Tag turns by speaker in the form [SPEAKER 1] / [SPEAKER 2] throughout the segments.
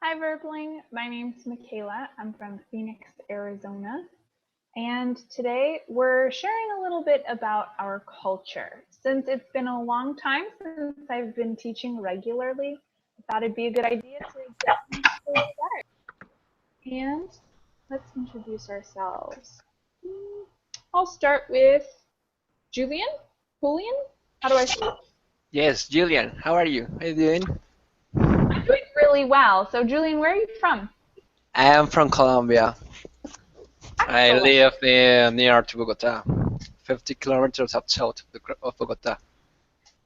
[SPEAKER 1] Hi, Verbling. My name's Michaela. I'm from Phoenix, Arizona. And today we're sharing a little bit about our culture. Since it's been a long time since I've been teaching regularly, I thought it'd be a good idea to get things a little better. And let's introduce ourselves. I'll start with Julian. Julian? How do I say it?
[SPEAKER 2] Yes, Julian, how are you? How are you doing?
[SPEAKER 1] I'm doing really well. So, Julian, where are you from?
[SPEAKER 2] I am from Colombia. I
[SPEAKER 1] Excellent.
[SPEAKER 2] live near to Bogota, 50 kilometers outside of Bogota.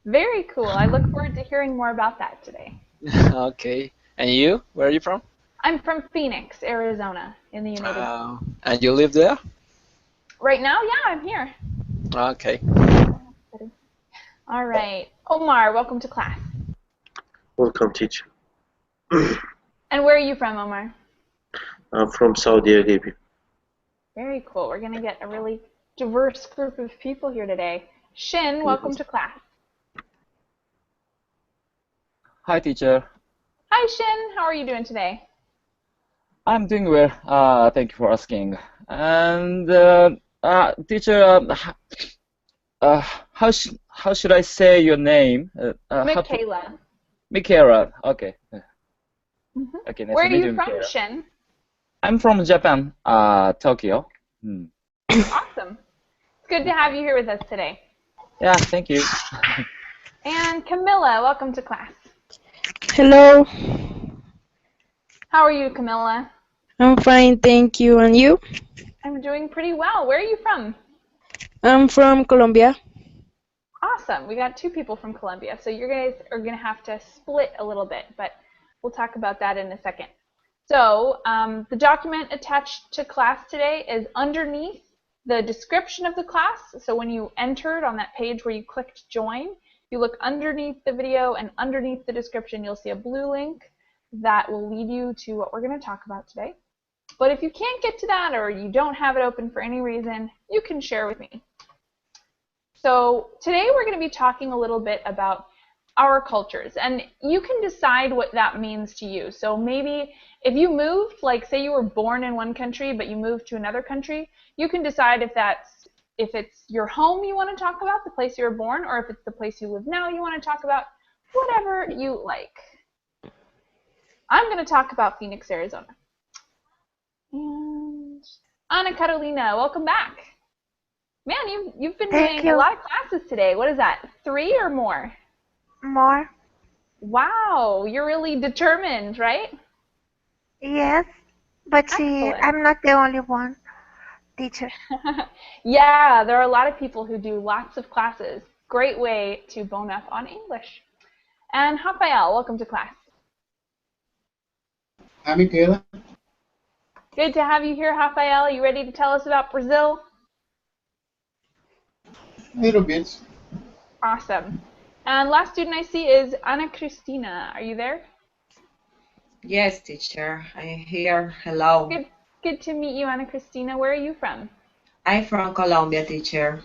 [SPEAKER 1] Very cool. I look forward to hearing more about that today.
[SPEAKER 2] Okay. And you? Where are you from?
[SPEAKER 1] I'm from Phoenix, Arizona, in the United States.
[SPEAKER 2] And you live there?
[SPEAKER 1] Right now, yeah, I'm here.
[SPEAKER 2] Okay.
[SPEAKER 1] All right. Omar, welcome to class.
[SPEAKER 3] Welcome, teacher.
[SPEAKER 1] And where are you from, Omar?
[SPEAKER 3] I'm from Saudi Arabia.
[SPEAKER 1] Very cool. We're going to get a really diverse group of people here today. Shin, welcome to class.
[SPEAKER 4] Hi, teacher.
[SPEAKER 1] Hi, Shin. How are you doing today?
[SPEAKER 4] I'm doing well. Thank you for asking. And teacher, how should I say your name?
[SPEAKER 1] Michaela.
[SPEAKER 4] Michaela. Okay. Okay. Nice
[SPEAKER 1] Where
[SPEAKER 4] to
[SPEAKER 1] are
[SPEAKER 4] meet
[SPEAKER 1] you
[SPEAKER 4] you,
[SPEAKER 1] from,
[SPEAKER 4] Michaela.
[SPEAKER 1] Shin?
[SPEAKER 4] I'm from Japan. Tokyo.
[SPEAKER 1] Awesome. It's good to have you here with us today.
[SPEAKER 4] Yeah. Thank you.
[SPEAKER 1] And Camilla, welcome to class.
[SPEAKER 5] Hello,
[SPEAKER 1] How are you, Camilla?
[SPEAKER 5] I'm fine, thank you. And you?
[SPEAKER 1] I'm doing pretty well. Where are you from?
[SPEAKER 5] I'm from Colombia.
[SPEAKER 1] Awesome. We got two people from Colombia, so you guys are going to have to split a little bit, but we'll talk about that in a second. So the document attached to class today is underneath the description of the class. So when you entered on that page where you clicked join, you look underneath the video and underneath the description, you'll see a blue link that will lead you to what we're going to talk about today. But if you can't get to that or you don't have it open for any reason, you can share with me. So today we're going to be talking a little bit about our cultures, and you can decide what that means to you. So maybe if you moved, like say you were born in one country but you moved to another country, you can decide if it's your home you want to talk about, the place you were born, or if it's the place you live now you want to talk about, whatever you like. I'm going to talk about Phoenix, Arizona. And Ana Carolina, welcome back. Man, you've been doing a lot of classes today. What is that, 3 or more?
[SPEAKER 6] More.
[SPEAKER 1] Wow, you're really determined, right?
[SPEAKER 6] Yes, but see,
[SPEAKER 1] Excellent.
[SPEAKER 6] I'm not the only one, teacher.
[SPEAKER 1] Yeah, there are a lot of people who do lots of classes. Great way to bone up on English. And Rafael, welcome to class.
[SPEAKER 7] Hi, Michaela.
[SPEAKER 1] Good to have you here, Rafael. Are you ready to tell us about Brazil?
[SPEAKER 7] A little bit.
[SPEAKER 1] Awesome. And last student I see is Ana Cristina. Are you there?
[SPEAKER 8] Yes, teacher. I'm here. Hello.
[SPEAKER 1] Good to meet you, Ana Cristina. Where are you from?
[SPEAKER 8] I'm from Colombia, teacher.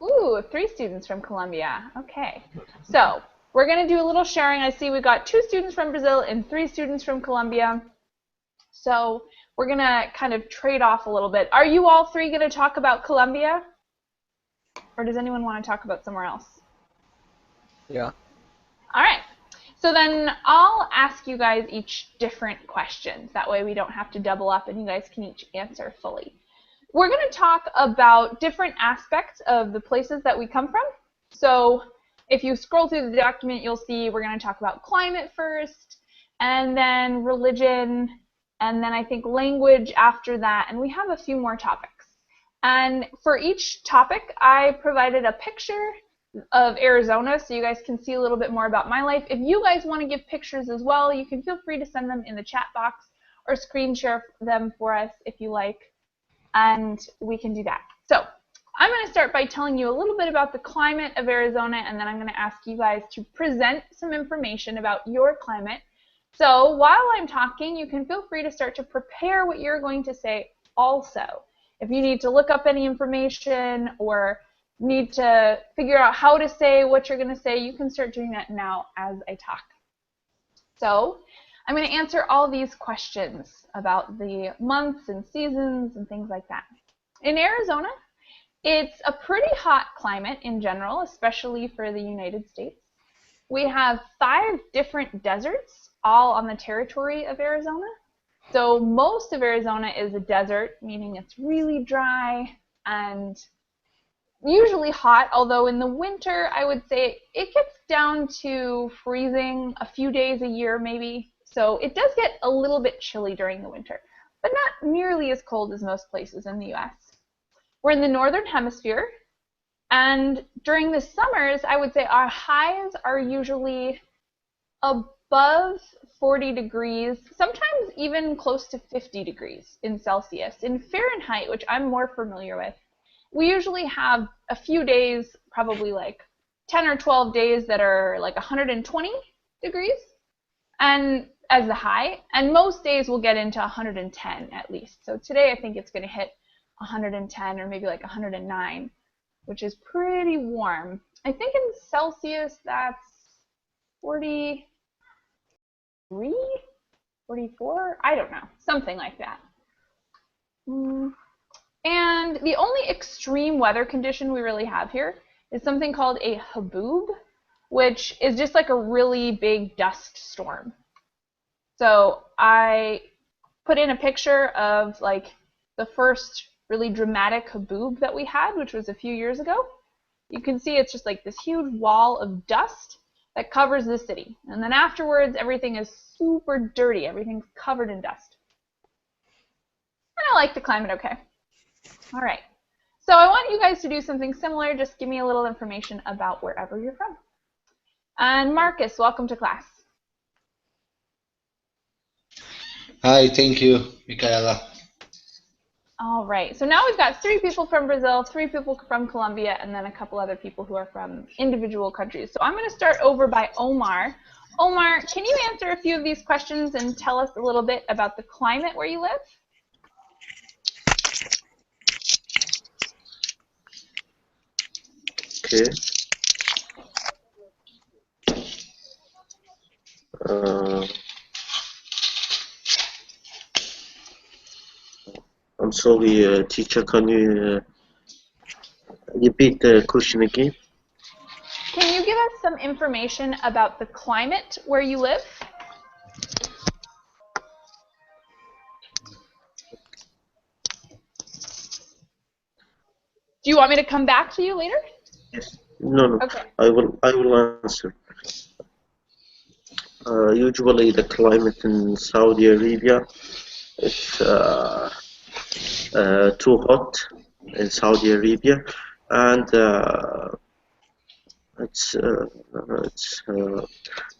[SPEAKER 1] Ooh, 3 students from Colombia. Okay. So we're going to do a little sharing. I see we've got 2 students from Brazil and 3 students from Colombia. So we're going to kind of trade off a little bit. Are you all 3 going to talk about Colombia? Or does anyone want to talk about somewhere else?
[SPEAKER 2] Yeah.
[SPEAKER 1] All right. So then I'll ask you guys each different questions. That way we don't have to double up and you guys can each answer fully. We're going to talk about different aspects of the places that we come from. So if you scroll through the document, you'll see we're going to talk about climate first, and then religion, and then I think language after that, and we have a few more topics. And for each topic, I provided a picture of Arizona so you guys can see a little bit more about my life. If you guys want to give pictures as well, you can feel free to send them in the chat box or screen share them for us if you like, and we can do that. So I'm going to start by telling you a little bit about the climate of Arizona, and then I'm going to ask you guys to present some information about your climate. So while I'm talking, you can feel free to start to prepare what you're going to say also. If you need to look up any information or need to figure out how to say what you're going to say, you can start doing that now as I talk. So I'm going to answer all these questions about the months and seasons and things like that. In Arizona, it's a pretty hot climate in general, especially for the United States. We have 5 different deserts, all on the territory of Arizona. So most of Arizona is a desert, meaning it's really dry and usually hot, although in the winter, I would say it gets down to freezing a few days a year maybe. So it does get a little bit chilly during the winter, but not nearly as cold as most places in the US. We're in the northern hemisphere, and during the summers, I would say our highs are usually above 40 degrees, sometimes even close to 50 degrees in Celsius. In Fahrenheit, which I'm more familiar with, we usually have a few days, probably like 10 or 12 days that are like 120 degrees and as the high, and most days will get into 110 at least. So today I think it's going to hit 110 or maybe like 109, which is pretty warm. I think in Celsius that's 43, 44, I don't know, something like that. And the only extreme weather condition we really have here is something called a haboob, which is just like a really big dust storm. So I put in a picture of like the first really dramatic haboob that we had, which was a few years ago. You can see it's just like this huge wall of dust that covers the city. And then afterwards, everything is super dirty. Everything's covered in dust. And I like the climate okay. All right. So I want you guys to do something similar. Just give me a little information about wherever you're from. And Marcus, welcome to class.
[SPEAKER 7] Hi, thank you, Michaela.
[SPEAKER 1] All right. So now we've got 3 people from Brazil, 3 people from Colombia, and then a couple other people who are from individual countries. So I'm going to start over by Omar. Omar, can you answer a few of these questions and tell us a little bit about the climate where you live?
[SPEAKER 3] Okay. I'm sorry, teacher. Can you repeat the question again?
[SPEAKER 1] Can you give us some information about the climate where you live? Do you want me to come back to you later?
[SPEAKER 3] Yes. No.
[SPEAKER 1] Okay.
[SPEAKER 3] I will answer. Usually, the climate in Saudi Arabia, it's too hot in Saudi Arabia, and it's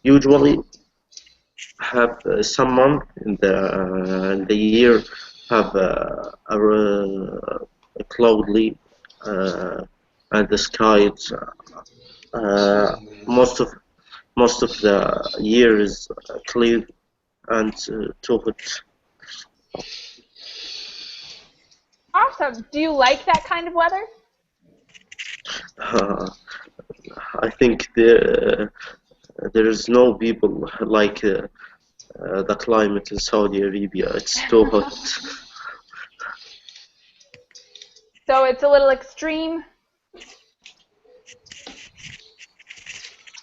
[SPEAKER 3] usually have some month in the year have a cloudy and the sky it's most of the year is clear and too hot.
[SPEAKER 1] Awesome. Do you like that kind of weather?
[SPEAKER 3] I think there is no people like the climate in Saudi Arabia. It's too hot.
[SPEAKER 1] So it's a little extreme.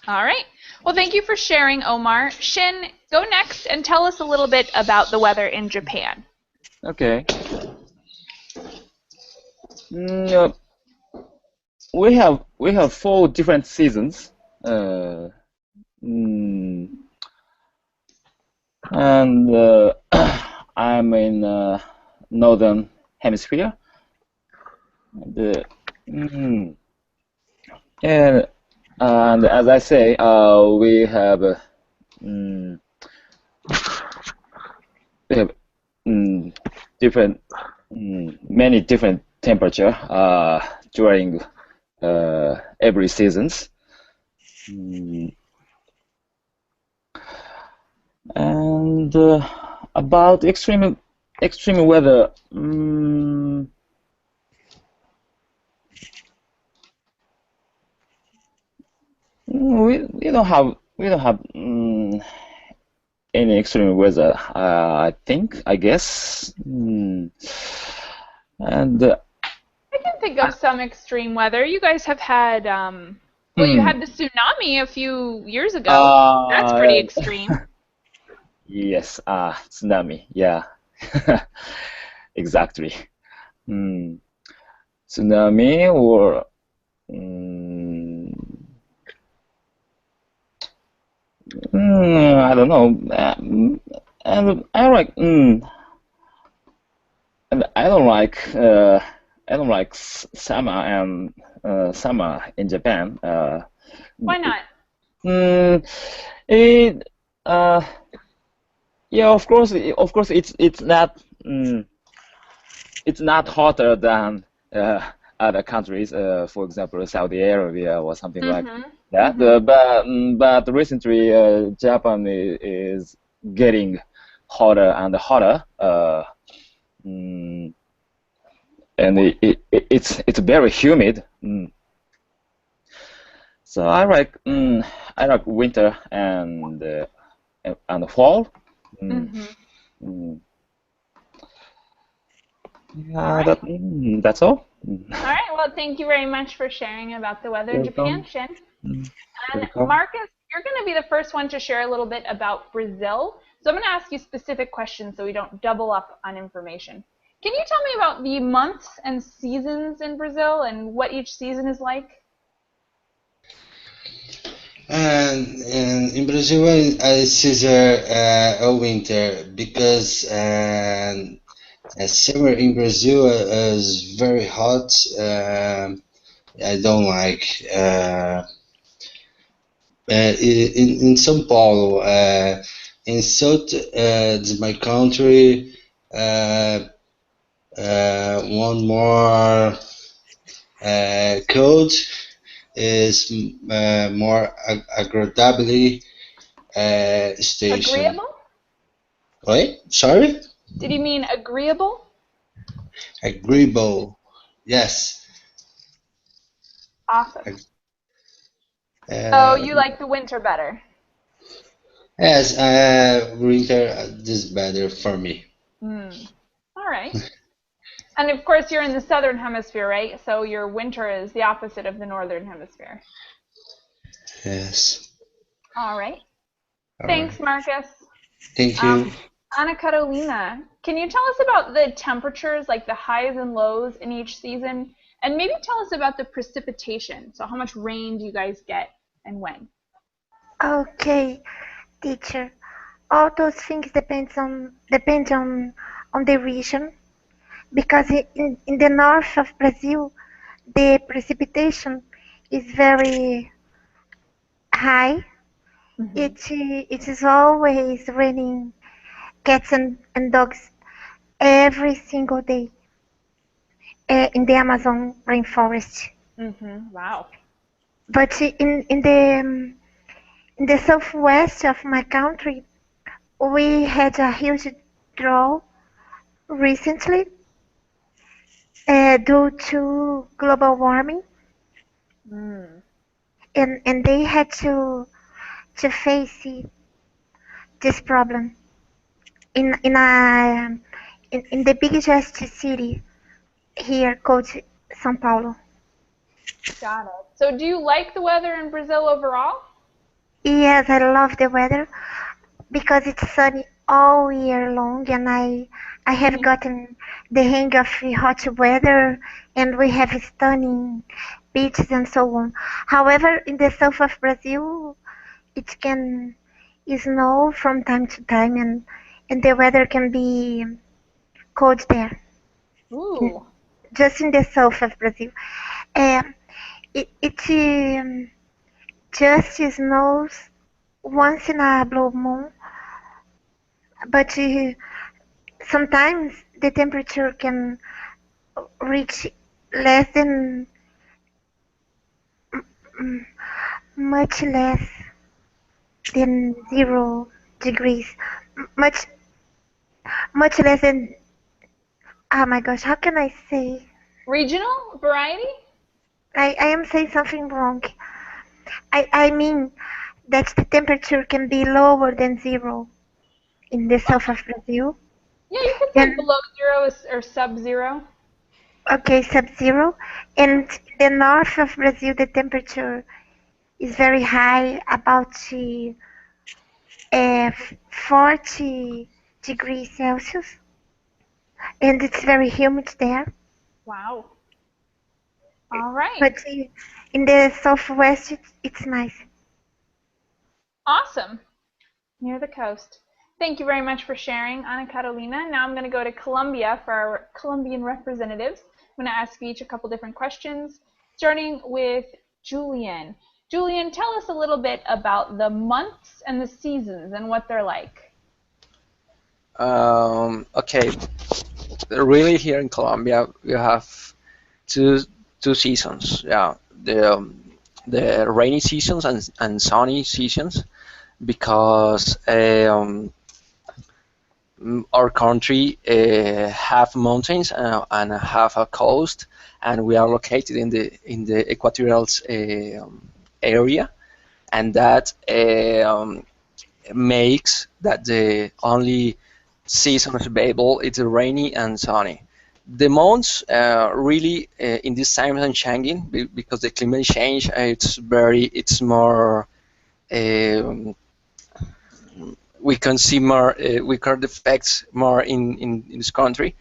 [SPEAKER 1] All right. Well, thank you for sharing, Omar. Shin, go next and tell us a little bit about the weather in Japan.
[SPEAKER 4] Okay. We have 4 different seasons, and I'm in northern hemisphere. And as I say, we have different many different temperature during every seasons. And about extreme weather, we don't have any extreme weather. I guess. And
[SPEAKER 1] I can think of some extreme weather. You guys have had, well, you had the tsunami a few years ago. That's pretty extreme.
[SPEAKER 4] yes, tsunami. Yeah, exactly. Tsunami or I don't know. And I like. And I don't like summer and summer in Japan.
[SPEAKER 1] Why not?
[SPEAKER 4] It yeah, of course, it's not hotter than other countries. For example, Saudi Arabia or something like that. But recently, Japan is getting hotter and hotter. And it's very humid. So I like winter and fall. Yeah,
[SPEAKER 1] right.
[SPEAKER 4] That's all.
[SPEAKER 1] All right. Well, thank you very much for sharing about the weather in Japan, Shin. And Marcus, you're going to be the first one to share a little bit about Brazil. So I'm going to ask you specific questions so we don't double up on information. Can you tell me about the months and seasons in Brazil and what each season is like?
[SPEAKER 7] And in Brazil, I season winter because summer in Brazil is very hot. I don't like. In São Paulo, in south, my country, one more cold is more agreeably station.
[SPEAKER 1] Agreeable?
[SPEAKER 7] Wait, sorry?
[SPEAKER 1] Did you mean agreeable?
[SPEAKER 7] Agreeable, yes.
[SPEAKER 1] Awesome. So you like the winter better?
[SPEAKER 7] Yes, winter is better for me.
[SPEAKER 1] All right. And of course, you're in the southern hemisphere, right? So your winter is the opposite of the northern hemisphere.
[SPEAKER 7] Yes.
[SPEAKER 1] All right. Thanks, Marcus.
[SPEAKER 7] Thank you.
[SPEAKER 1] Ana Carolina, can you tell us about the temperatures, like the highs and lows in each season? And maybe tell us about the precipitation. So how much rain do you guys get and when?
[SPEAKER 6] Okay, teacher. All those things depend on the region because in the north of Brazil the precipitation is very high. It is always raining cats and dogs every single day in the Amazon rainforest.
[SPEAKER 1] Wow.
[SPEAKER 6] But in the southwest of my country, we had a huge drought recently due to global warming, and they had to face this problem in the biggest city here called São Paulo.
[SPEAKER 1] Got it. So do you like the weather in Brazil overall?
[SPEAKER 6] Yes, I love the weather because it's sunny all year long, and I have gotten the hang of the hot weather, and we have stunning beaches and so on. However, in the south of Brazil, it can snow from time to time, and the weather can be cold there.
[SPEAKER 1] Ooh.
[SPEAKER 6] Just in the south of Brazil. It just snows once in a blue moon, but sometimes the temperature can reach less than much less than 0 degrees, much less than. Oh my gosh, how can I say?
[SPEAKER 1] Regional variety?
[SPEAKER 6] I am saying something wrong. I mean that the temperature can be lower than 0. in the south of Brazil.
[SPEAKER 1] Yeah, you could say
[SPEAKER 6] And
[SPEAKER 1] below 0 or sub-zero.
[SPEAKER 6] okay, sub-zero. And the north of Brazil, the temperature is very high, about 40 degrees Celsius, and it's very humid there.
[SPEAKER 1] Wow. All right.
[SPEAKER 6] But in the southwest, it's nice.
[SPEAKER 1] Awesome. Near the coast. Thank you very much for sharing, Ana Carolina. Now I'm going to go to Colombia for our Colombian representatives. I'm going to ask you each a couple different questions, starting with Julian. Julian, tell us a little bit about the months and the seasons and what they're like.
[SPEAKER 2] Okay, really here in Colombia we have two seasons. Yeah, the rainy seasons and sunny seasons because our country have mountains and have a coast, and we are located in the equatorial area, and that makes that the only season available is rainy and sunny. The months really in this time are changing because the climate change it's more we can see more we can effects more in this country.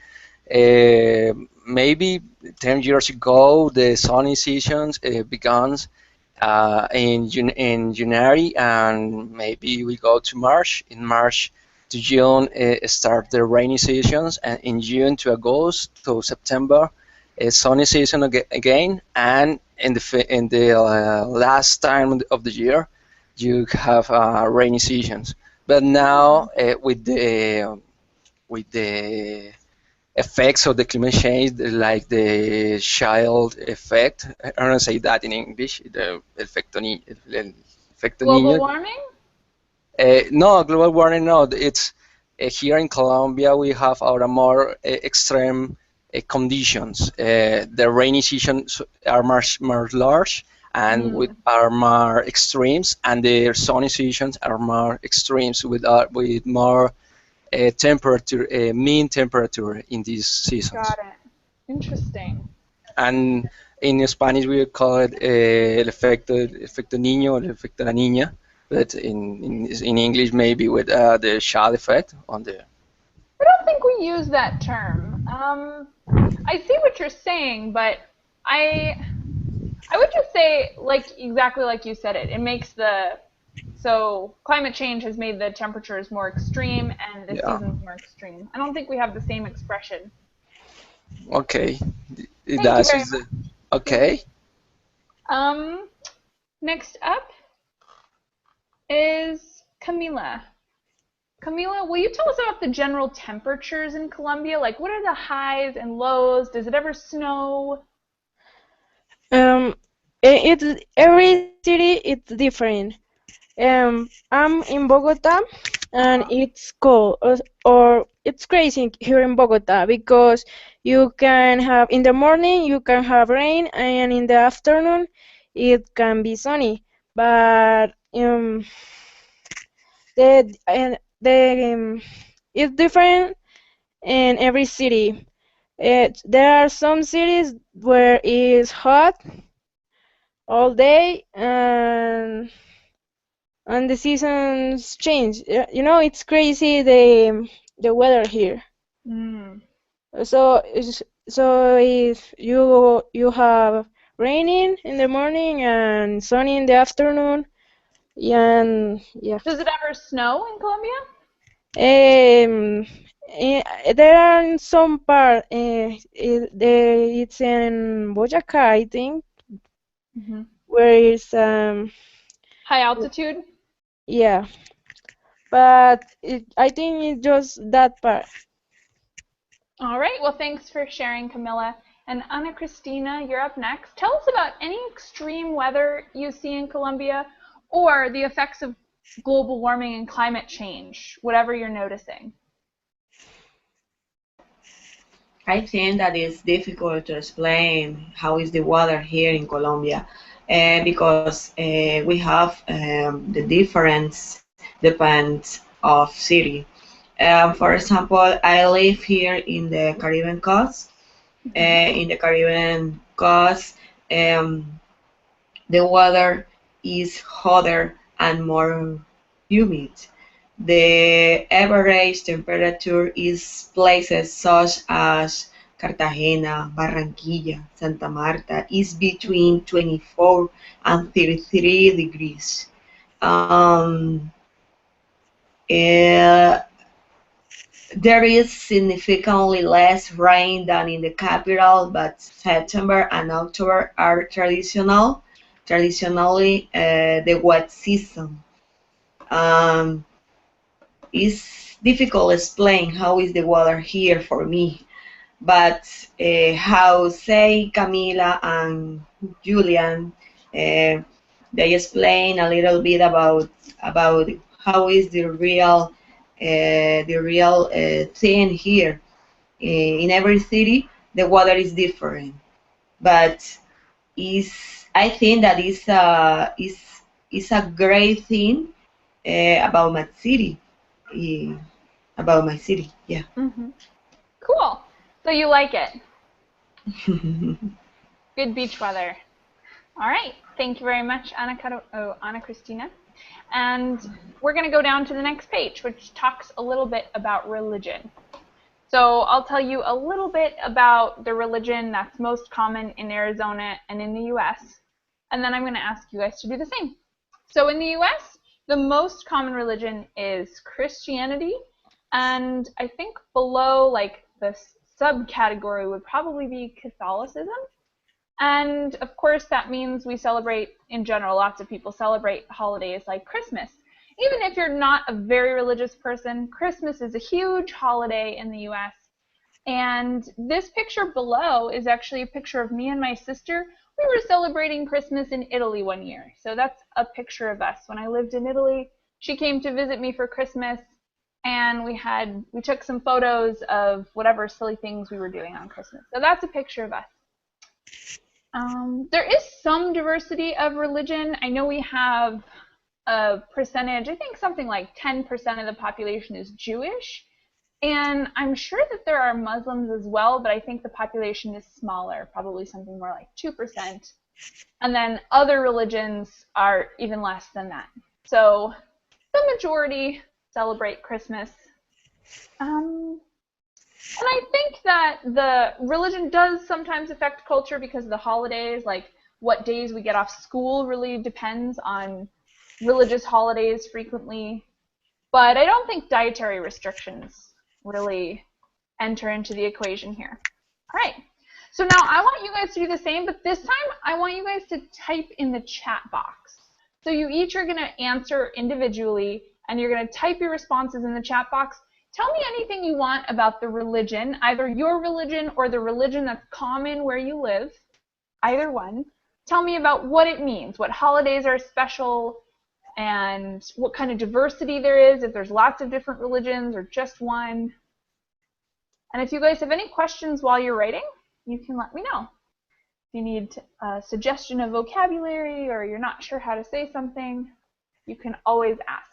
[SPEAKER 2] Maybe 10 years ago the sunny seasons began in January, and maybe we go to March. In March to June start the rainy seasons, and in June to August to September sunny season again, and in the last time of the year you have rainy seasons. But now with the effects of the climate change, like the child effect. I don't say that in English. The efecto
[SPEAKER 1] Global
[SPEAKER 2] niño.
[SPEAKER 1] warming?
[SPEAKER 2] No, global warming. No, it's here in Colombia we have our more extreme conditions. The rainy seasons are much more large and are more extremes, and the sunny seasons are more extremes with more temperature, mean temperature in these seasons.
[SPEAKER 1] Got it. Interesting.
[SPEAKER 2] And in Spanish we call it efecto niño or efecto la niña, but in English maybe with the child effect on the.
[SPEAKER 1] I don't think we use that term. I see what you're saying, but I would just say exactly like you said it. It makes so climate change has made the temperatures more extreme and the seasons more extreme. I don't think we have the same expression.
[SPEAKER 2] Okay,
[SPEAKER 1] Thank you very much.
[SPEAKER 2] Okay.
[SPEAKER 1] Next up is Camila. Camila, will you tell us about the general temperatures in Colombia? Like, what are the highs and lows? Does it ever snow?
[SPEAKER 5] It's every city it's different. I'm in Bogota, and it's cold, or it's crazy here in Bogota because you can have in the morning you can have rain, and in the afternoon it can be sunny. But it's different in every city. There are some cities where it's hot all day, and the seasons change. It's crazy the weather here. So if you have raining in the morning and sunny in the afternoon, and yeah.
[SPEAKER 1] Does it ever snow in Colombia?
[SPEAKER 5] There are some part. It's in Boyacá, I think, where it's
[SPEAKER 1] high altitude.
[SPEAKER 5] Yeah, but I think it's just that part.
[SPEAKER 1] All right. Well, thanks for sharing, Camilla. And Ana Cristina, you're up next. Tell us about any extreme weather you see in Colombia, or the effects of global warming and climate change, whatever you're noticing.
[SPEAKER 8] I think that it's difficult to explain how is the weather here in Colombia because we have the difference depends of city. For example, I live here in the Caribbean coast. In the Caribbean coast, um, the water is hotter and more humid. The average temperature is places such as Cartagena, Barranquilla, Santa Marta is between 24 and 33 degrees. Um, uh, there is significantly less rain than in the capital, but September and October are traditionally the wet season. Um, it's difficult to explain how is the water here for me, but how say Camila and Julian, uh, they explain a little bit about how is the real thing here. In every city, the water is different, but is I think that is a great thing about my city. Uh, about my city, yeah.
[SPEAKER 1] Cool. So you like it. Good beach weather. All right. Thank you very much, Ana Cristina. And we're going to go down to the next page, which talks a little bit about religion. So I'll tell you a little bit about the religion that's most common in Arizona and in the US. And then I'm going to ask you guys to do the same. So in the US, the most common religion is Christianity. And I think below, like, this subcategory would probably be Catholicism. And of course, that means we celebrate, in general, lots of people celebrate holidays like Christmas. Even if you're not a very religious person, Christmas is a huge holiday in the US. And this picture below is actually a picture of me and my sister. We were celebrating Christmas in Italy one year. So that's a picture of us. When I lived in Italy, she came to visit me for Christmas, and we took some photos of whatever silly things we were doing on Christmas. So that's a picture of us. There is some diversity of religion. I know we have a percentage, I think something like 10% of the population is Jewish. And I'm sure that there are Muslims as well, but I think the population is smaller, probably something more like 2%. And then other religions are even less than that. So the majority celebrate Christmas. And I think that the religion does sometimes affect culture because of the holidays, like what days we get off school really depends on religious holidays frequently. But I don't think dietary restrictions really enter into the equation here. All right. So now I want you guys to do the same, but this time I want you guys to type in the chat box. So you each are going to answer individually, and you're going to type your responses in the chat box. Tell me anything you want about the religion, either your religion or the religion that's common where you live, either one. Tell me about what it means, what holidays are special, and what kind of diversity there is, if there's lots of different religions or just one. And if you guys have any questions while you're writing, you can let me know. If you need a suggestion of vocabulary or you're not sure how to say something, you can always ask.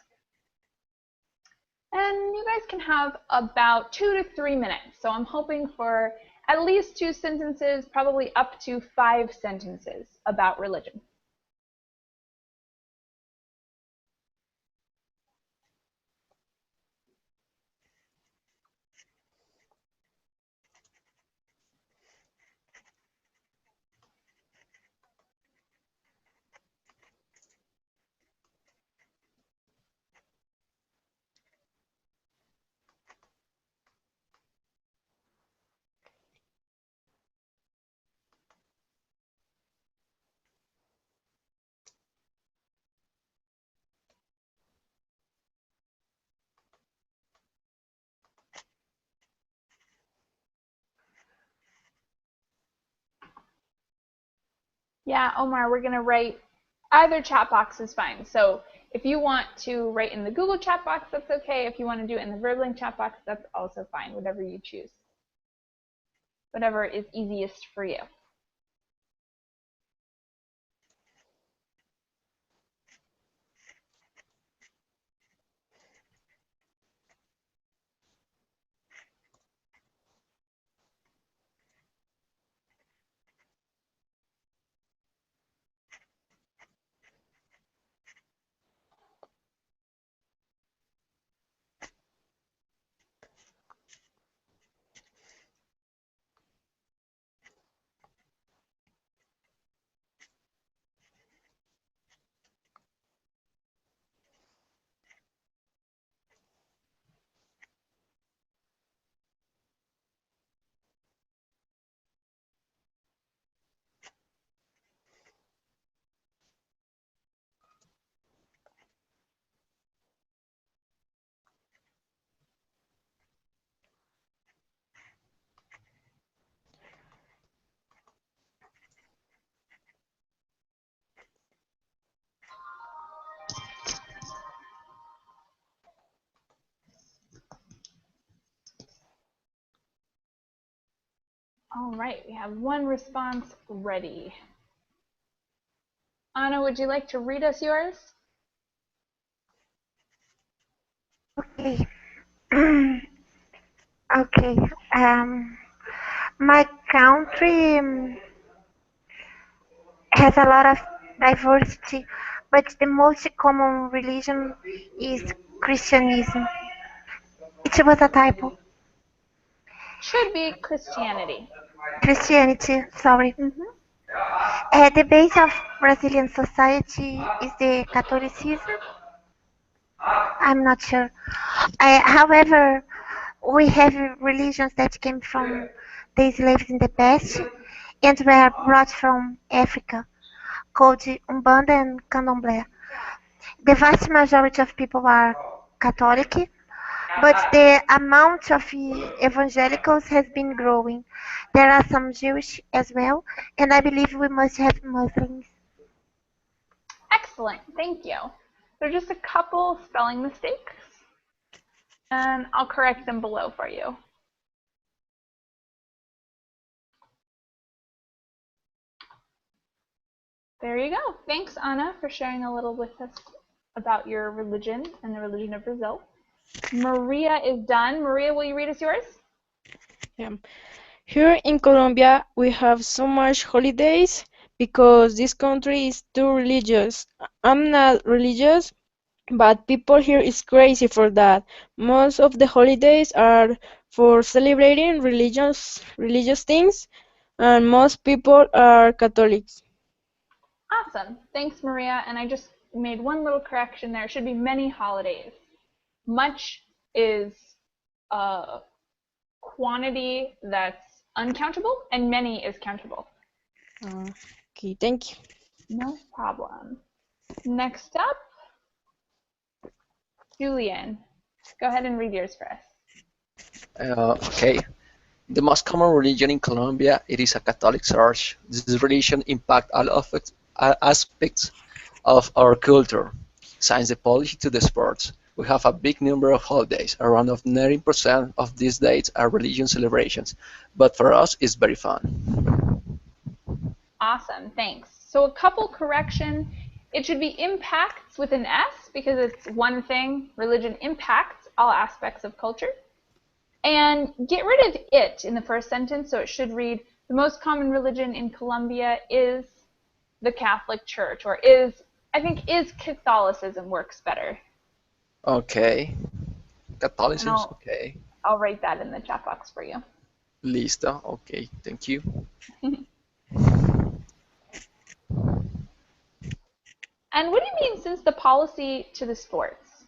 [SPEAKER 1] And you guys can have about 2 to 3 minutes. So I'm hoping for at least 2 sentences, probably up to 5 sentences about religion. Yeah, Omar, we're going to write, either chat box is fine. So if you want to write in the Google chat box, that's okay. If you want to do it in the Verblink chat box, that's also fine, whatever you choose. Whatever is easiest for you. All right, we have one response ready. Anna, would you like to read us yours?
[SPEAKER 6] Okay. Okay. My country has a lot of diversity, but the most common religion is Christianism. It was a typo.
[SPEAKER 1] Should be Christianity.
[SPEAKER 6] Christianity, sorry.
[SPEAKER 1] Mm-hmm.
[SPEAKER 6] The base of Brazilian society is the Catholicism. I'm not sure. However, we have religions that came from the slaves in the past and were brought from Africa, called Umbanda and Candomblé. The vast majority of people are Catholic, but the amount of evangelicals has been growing. There are some Jewish as well, and I believe we must have Muslims.
[SPEAKER 1] Excellent, thank you. There are just a couple spelling mistakes, and I'll correct them below for you. There you go. Thanks, Anna, for sharing a little with us about your religion and the religion of Brazil. Maria is done. Maria, will you read us yours?
[SPEAKER 5] Yeah. Here in Colombia, we have so much holidays because this country is too religious. I'm not religious, but people here is crazy for that. Most of the holidays are for celebrating religious things, and most people are Catholics.
[SPEAKER 1] Awesome. Thanks, Maria. And I just made one little correction there. It should be many holidays. Much is a quantity that's uncountable, and many is countable.
[SPEAKER 5] Okay, thank you.
[SPEAKER 1] No problem. Next up, Julian. Go ahead and read yours for us.
[SPEAKER 2] Okay. The most common religion in Colombia, it is a Catholic Church. This religion impacts all aspects of our culture, since the policy to the sports. We have a big number of holidays. Around of 90% of these dates are religion celebrations, but for us, it's very fun.
[SPEAKER 1] Awesome, thanks. So a couple correction. It should be impacts with an S because it's one thing. Religion impacts all aspects of culture. And get rid of it in the first sentence, so it should read, the most common religion in Colombia is the Catholic Church, or is Catholicism works better.
[SPEAKER 2] Okay. Catholicism, okay.
[SPEAKER 1] I'll write that in the chat box for you.
[SPEAKER 2] Listo, okay, thank you.
[SPEAKER 1] And what do you mean since the policy to the sports?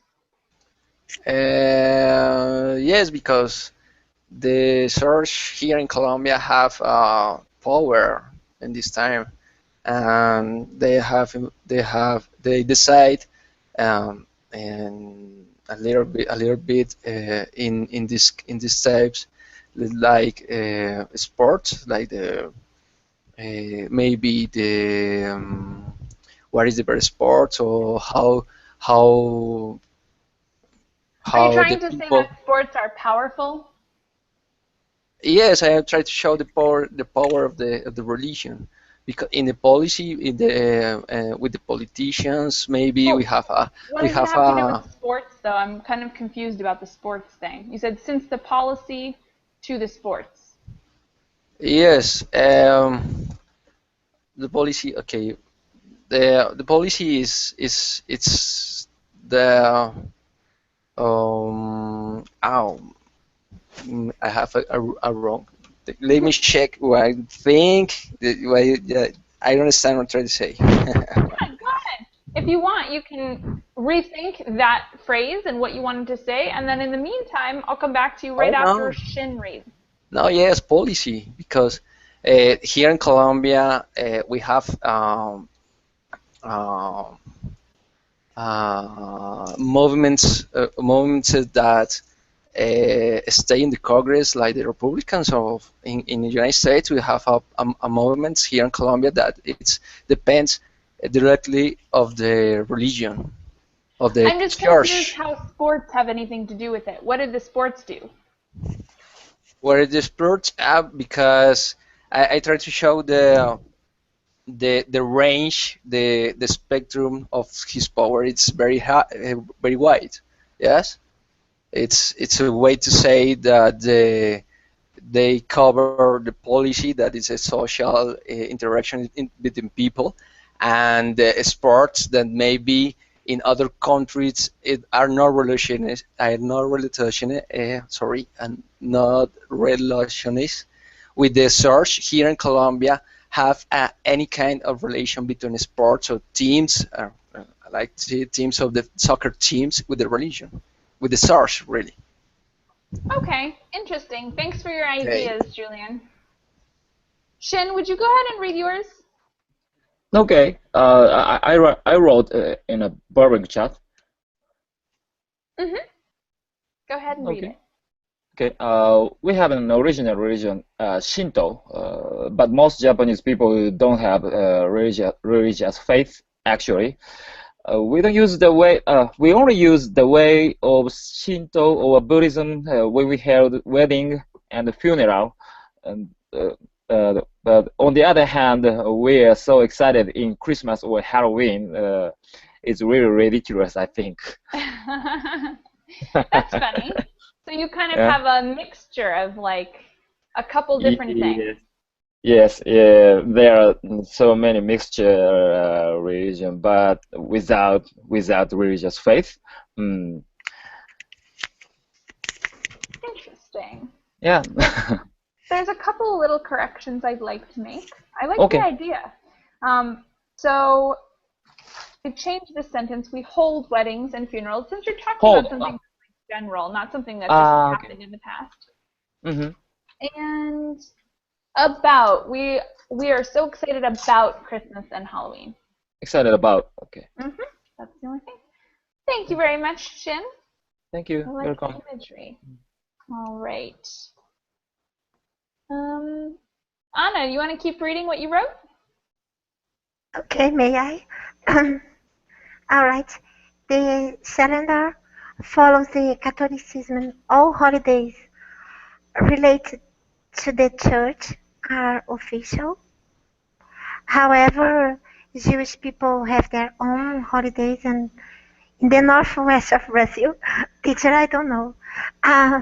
[SPEAKER 2] Yes, because the church here in Colombia have power in this time, and they decide and a little bit in these types like sports, like the maybe the what is the best sport, or how
[SPEAKER 1] Are you
[SPEAKER 2] how the
[SPEAKER 1] trying to say
[SPEAKER 2] people.
[SPEAKER 1] that sports are powerful?
[SPEAKER 2] Yes, I have tried to show the power of the religion, because in the policy, in the with the politicians, maybe
[SPEAKER 1] What
[SPEAKER 2] we
[SPEAKER 1] does it
[SPEAKER 2] have
[SPEAKER 1] have to do
[SPEAKER 2] a.
[SPEAKER 1] with sports, though? I'm kind of confused about the sports thing. You said since the policy to the sports.
[SPEAKER 2] Yes, the policy. Okay, the policy is it's the oh, I have a wrong. Let me check what I think. I don't understand what I'm trying to say.
[SPEAKER 1] Yeah, go ahead. If you want, you can rethink that phrase and what you wanted to say, and then in the meantime, I'll come back to you right
[SPEAKER 2] Oh
[SPEAKER 1] after
[SPEAKER 2] no.
[SPEAKER 1] Shin reads.
[SPEAKER 2] No, yes, policy, because here in Colombia we have uh, movements that stay in the Congress, like the Republicans of in the United States. We have a movement here in Colombia that it depends directly of the religion of the
[SPEAKER 1] I'm just confused
[SPEAKER 2] church.
[SPEAKER 1] how sports have anything to do with it. What did the sports do?
[SPEAKER 2] Where the sports app, because I try to show the range, the spectrum of his power. It's very very wide. Yes, it's a way to say that they cover the policy, that is a social interaction between people, and sports that maybe in other countries it are not relationist, sorry, and not relationist with the search here in Colombia have any kind of relation between sports or teams, like the teams of the soccer teams with the religion, with the source, really.
[SPEAKER 1] Okay, interesting. Thanks for your
[SPEAKER 2] Okay.
[SPEAKER 1] ideas, Julian. Shin, would you go ahead and read yours?
[SPEAKER 4] Okay. I wrote in a Burbank chat.
[SPEAKER 1] Mm-hmm. Go ahead and read
[SPEAKER 4] Okay.
[SPEAKER 1] it.
[SPEAKER 4] Okay. We have an original religion, Shinto, but most Japanese people don't have religious faith. Actually, we don't use the way. We only use the way of Shinto or Buddhism when we held wedding and funeral. And but on the other hand, we are so excited in Christmas or Halloween. It's really ridiculous, I think.
[SPEAKER 1] That's funny. So you kind of
[SPEAKER 4] Yeah.
[SPEAKER 1] have a mixture of like a couple different things.
[SPEAKER 4] Yes, yeah, there are so many mixture religion, but without religious faith. Mm,
[SPEAKER 1] Interesting.
[SPEAKER 4] yeah.
[SPEAKER 1] There's a couple little corrections I'd like to make. I like the
[SPEAKER 4] Okay.
[SPEAKER 1] idea. So to change this sentence, we hold weddings and funerals, since you're talking
[SPEAKER 4] Hold.
[SPEAKER 1] about something general, not something that just
[SPEAKER 4] Okay.
[SPEAKER 1] happened in the past.
[SPEAKER 4] Mm-hmm.
[SPEAKER 1] And about we are so excited about Christmas and Halloween.
[SPEAKER 4] Excited about. Okay.
[SPEAKER 1] Mm-hmm. That's the only thing. Thank you very much, Shin.
[SPEAKER 4] Thank you.
[SPEAKER 1] I like
[SPEAKER 4] Welcome.
[SPEAKER 1] the imagery. All right. Anna, you want to keep reading what you wrote?
[SPEAKER 6] Okay, may I? All right. The calendar follows the Catholicism. All holidays related to the church are official. However, Jewish people have their own holidays, and in the northwest of Brazil, teacher, I don't know. Uh,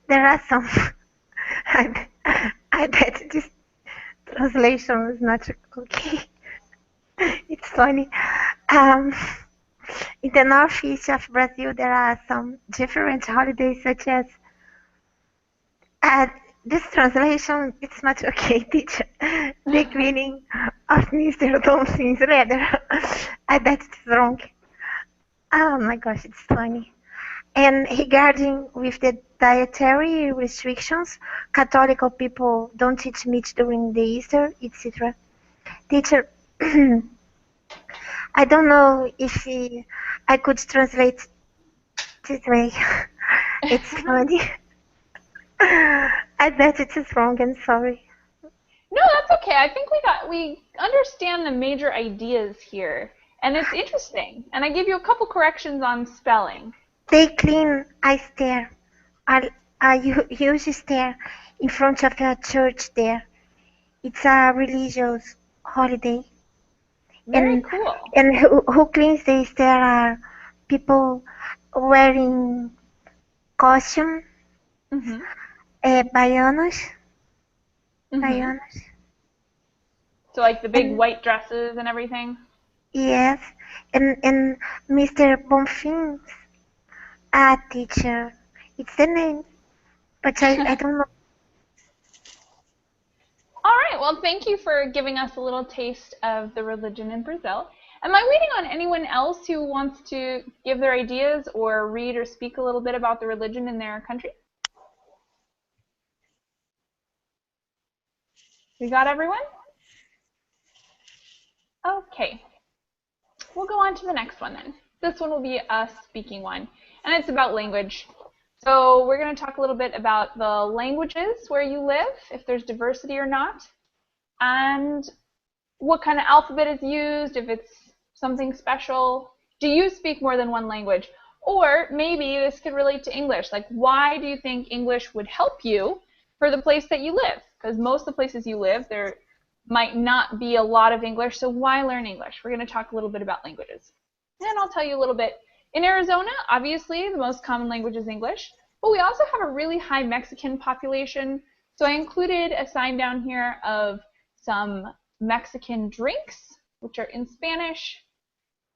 [SPEAKER 6] there are some. I, I bet this translation is not okay. It's funny. Um, in the northeast of Brazil, there are some different holidays, such as uh, this translation. It's not okay, teacher. The cleaning of Mr. Thompson's leather. I bet it's wrong. Oh my gosh, it's funny. And regarding with the dietary restrictions, Catholic people don't eat meat during the Easter, etc. Teacher, I don't know if I could translate this way. It's funny. I bet it is wrong. I'm sorry.
[SPEAKER 1] No, that's okay. I think we understand the major ideas here, and it's interesting. And I give you a couple corrections on spelling.
[SPEAKER 6] They clean a stair, a huge stair in front of a church there. It's a religious holiday.
[SPEAKER 1] Very
[SPEAKER 6] And
[SPEAKER 1] cool.
[SPEAKER 6] and who cleans the stair are people wearing costume,
[SPEAKER 1] Mm-hmm.
[SPEAKER 6] baianos,
[SPEAKER 1] Mm-hmm.
[SPEAKER 6] baianos.
[SPEAKER 1] So like the big
[SPEAKER 6] And
[SPEAKER 1] white dresses and everything.
[SPEAKER 6] yes, and Mr. Bonfim's a teacher. It's the name, but I don't know.
[SPEAKER 1] All right. Well, thank you for giving us a little taste of the religion in Brazil. Am I waiting on anyone else who wants to give their ideas or read or speak a little bit about the religion in their country? We got everyone? Okay. We'll go on to the next one then. This one will be a speaking one, and it's about language. So we're going to talk a little bit about the languages where you live, if there's diversity or not, and what kind of alphabet is used, if it's something special. Do you speak more than one language? Or maybe this could relate to English. Like, why do you think English would help you for the place that you live? Because most of the places you live, there might not be a lot of English, so why learn English? We're going to talk a little bit about languages. And I'll tell you a little bit. In Arizona, obviously, the most common language is English, but we also have a really high Mexican population. So I included a sign down here of some Mexican drinks, which are in Spanish.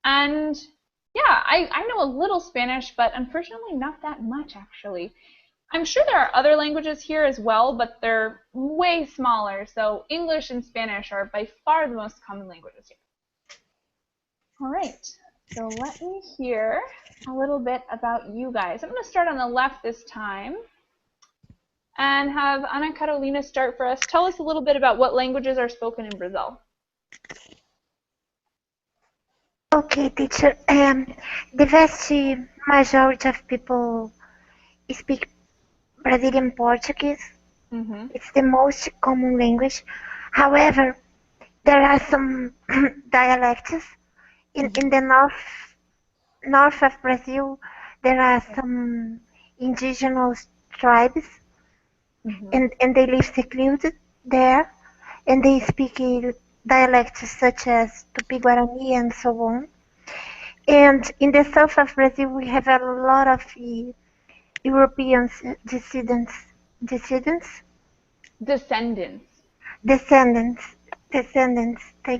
[SPEAKER 1] And yeah, I know a little Spanish, but unfortunately not that much, actually. I'm sure there are other languages here as well, but they're way smaller. So English and Spanish are by far the most common languages here. All right, so let me hear a little bit about you guys. I'm going to start on the left this time and have Ana Carolina start for us. Tell us a little bit about what languages are spoken in Brazil.
[SPEAKER 6] Okay, teacher. The vast majority of people speak Brazilian Portuguese. It's the most common language. However, there are some dialects. In the north of Brazil, there are some indigenous tribes, and they live secluded there, and they speak dialects such as Tupi-Guarani and so on. And in the south of Brazil, we have a lot of European descendants. Thank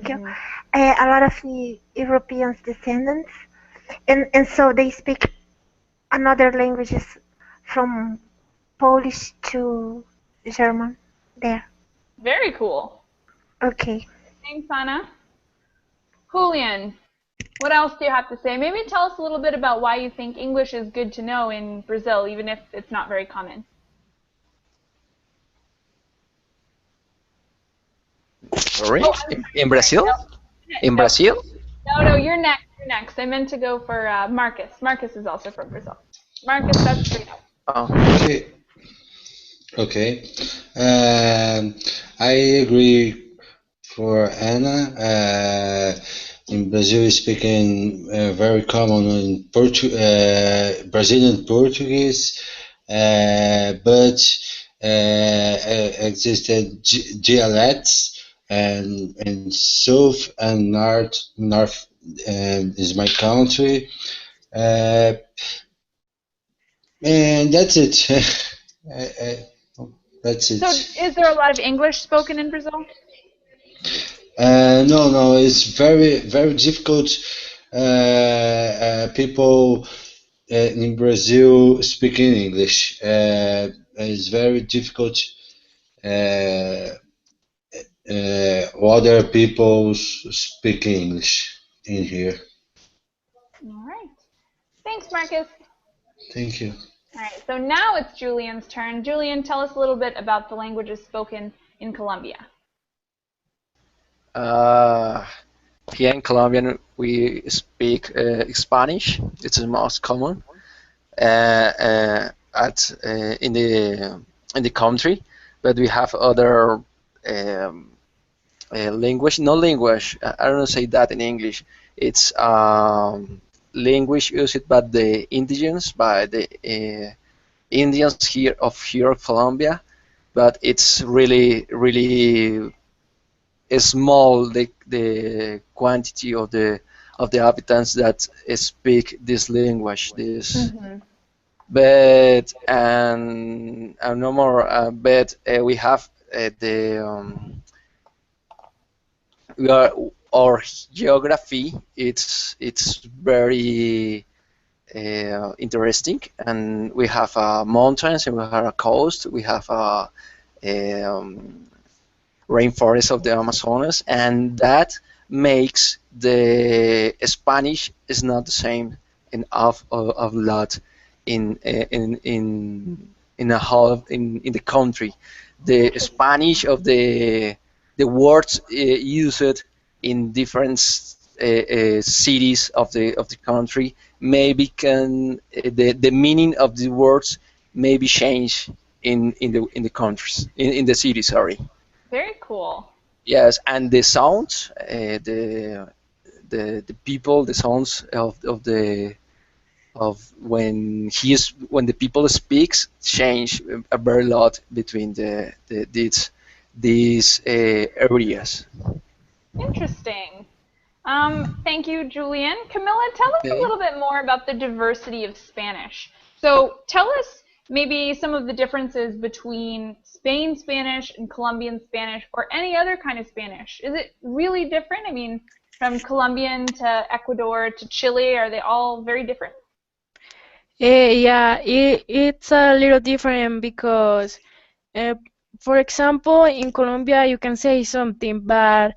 [SPEAKER 6] you. A lot of European descendants, and so they speak another languages from Polish to German there.
[SPEAKER 1] Very cool.
[SPEAKER 6] Okay.
[SPEAKER 1] Thanks, Ana. Julian, what else do you have to say? Maybe tell us a little bit about why you think English is good to know in Brazil, even if it's not very common.
[SPEAKER 2] Sorry? In Brazil? In Brazil?
[SPEAKER 1] No, you're next. You're next. I meant to go for Marcus. Marcus is also from Brazil. Marcus, that's for you.
[SPEAKER 7] Okay. Okay. I agree for Anna. In Brazil, speaking very common in Brazilian Portuguese, but existed dialects and south and north is my country, and that's it. That's it.
[SPEAKER 1] So, is there a lot of English spoken in Brazil?
[SPEAKER 7] No, it's very, very difficult. People in Brazil speaking English. It's very difficult. Other people speak English in here.
[SPEAKER 1] All right. Thanks, Marcus.
[SPEAKER 7] Thank you.
[SPEAKER 1] All right, so now it's Julian's turn. Julian, tell us a little bit about the languages spoken in Colombia.
[SPEAKER 2] Here in Colombia, we speak Spanish. It's the most common in the country, but we have other language. No language. I don't say that in English. It's language used by the indigenous, by the Indians here of Colombia, but it's really small the quantity of the inhabitants that speak this language. But no more. But we have our geography. It's very interesting, and we have mountains, and we have a coast. We have a rainforest of the Amazonas, and that makes the Spanish is not the same in of lot in a whole in the country. The Spanish of the words used in different cities of the country maybe can the meaning of the words maybe change in the countries in the city. Sorry.
[SPEAKER 1] Very cool.
[SPEAKER 2] Yes, and the sounds, the people, the sounds of when the people speaks change a very lot between these areas.
[SPEAKER 1] Interesting. Thank you, Julian. Camilla, tell us a
[SPEAKER 2] Okay.
[SPEAKER 1] little bit more about the diversity of Spanish. So tell us maybe some of the differences between Spain Spanish and Colombian Spanish, or any other kind of Spanish. Is it really different? I mean, from Colombian to Ecuador to Chile, are they all very different?
[SPEAKER 5] Yeah, it's a little different because, uh, for example, in Colombia you can say something, but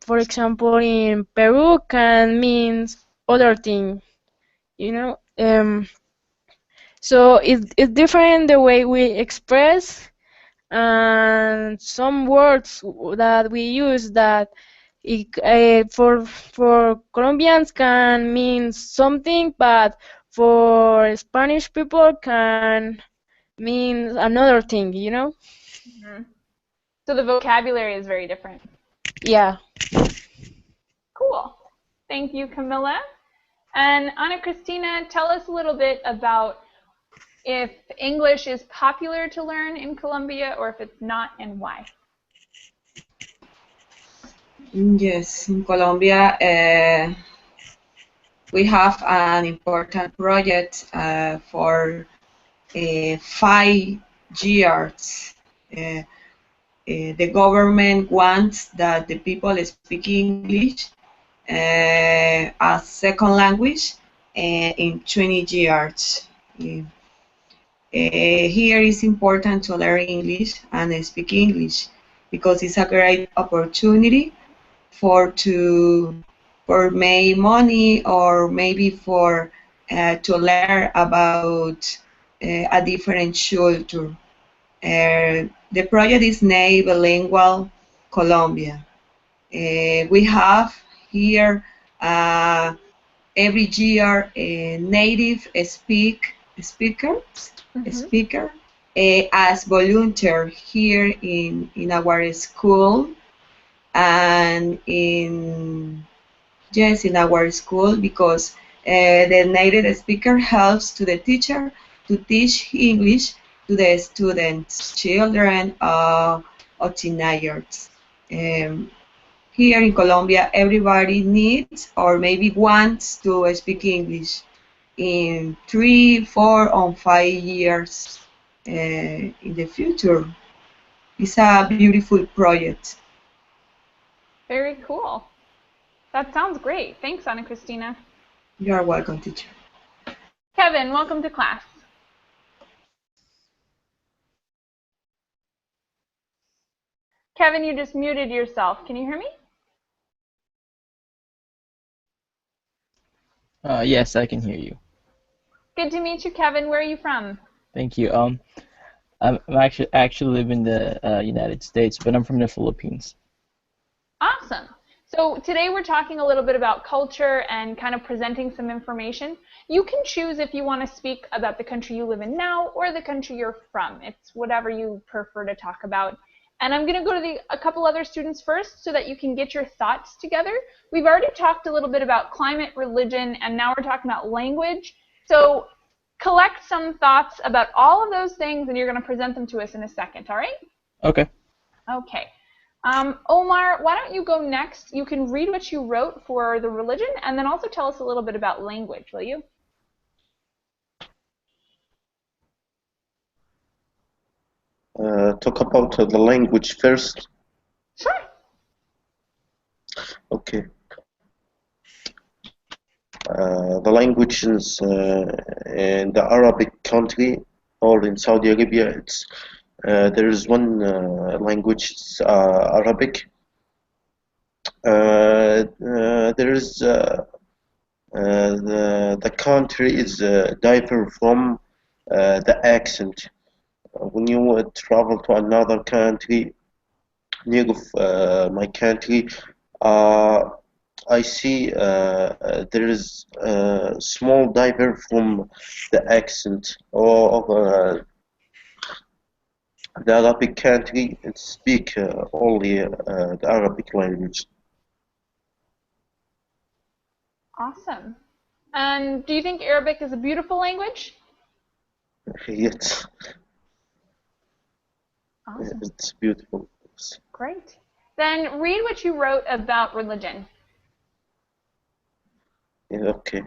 [SPEAKER 5] for example, in Peru can mean other thing, you know. So it's different the way we express, and some words that we use that for Colombians can mean something, but for Spanish people can mean another thing, you know?
[SPEAKER 1] Mhm. So the vocabulary is very different.
[SPEAKER 5] Yeah.
[SPEAKER 1] Cool. Thank you, Camilla. And Ana Cristina, tell us a little bit about if English is popular to learn in Colombia or if it's not, and why.
[SPEAKER 8] Yes, in Colombia, we have an important project for 5 years. Uh, the government wants that the people speak English as second language in 20 years. Here is important to learn English and speak English because it's a great opportunity to for make money or maybe for to learn about a different culture. The project is named Bilingual Colombia. We have here every year a native speaker as volunteer here in our school and in our school because the native speaker helps to the teacher to teach English to the students, children or teenagers. Um, Here in Colombia, everybody needs or maybe wants to speak English in 3, 4, or 5 years in the future. It's a beautiful project.
[SPEAKER 1] Very cool. That sounds great. Thanks, Ana Cristina.
[SPEAKER 8] You are welcome, teacher.
[SPEAKER 1] Kevin, welcome to class. Kevin, you just muted yourself. Can you hear me?
[SPEAKER 9] Yes, I can hear you.
[SPEAKER 1] Good to meet you, Kevin. Where are you from?
[SPEAKER 9] Thank you. I'm actually live in the United States, but I'm from the Philippines.
[SPEAKER 1] Awesome. So today we're talking a little bit about culture and kind of presenting some information. You can choose if you want to speak about the country you live in now or the country you're from. It's whatever you prefer to talk about. And I'm going to go to a couple other students first so that you can get your thoughts together. We've already talked a little bit about climate, religion, and now we're talking about language. So collect some thoughts about all of those things and you're going to present them to us in a second, all right?
[SPEAKER 9] Okay.
[SPEAKER 1] Okay. Omar, why don't you go next? You can read what you wrote for the religion and then also tell us a little bit about language, will you?
[SPEAKER 3] Talk about the language first.
[SPEAKER 1] Sure.
[SPEAKER 3] Okay. The languages in the Arabic country or in Saudi Arabia, there is one language, it's Arabic. There is the country is differ from the accent. When you travel to another country near my country, uh, I see there is small differ from the accent of the Arabic country. It speak only the Arabic language.
[SPEAKER 1] Awesome. And do you think Arabic is a beautiful language?
[SPEAKER 3] Yes,
[SPEAKER 1] Awesome.
[SPEAKER 3] it's beautiful.
[SPEAKER 1] Great. Then read what you wrote about religion.
[SPEAKER 3] Yeah, okay.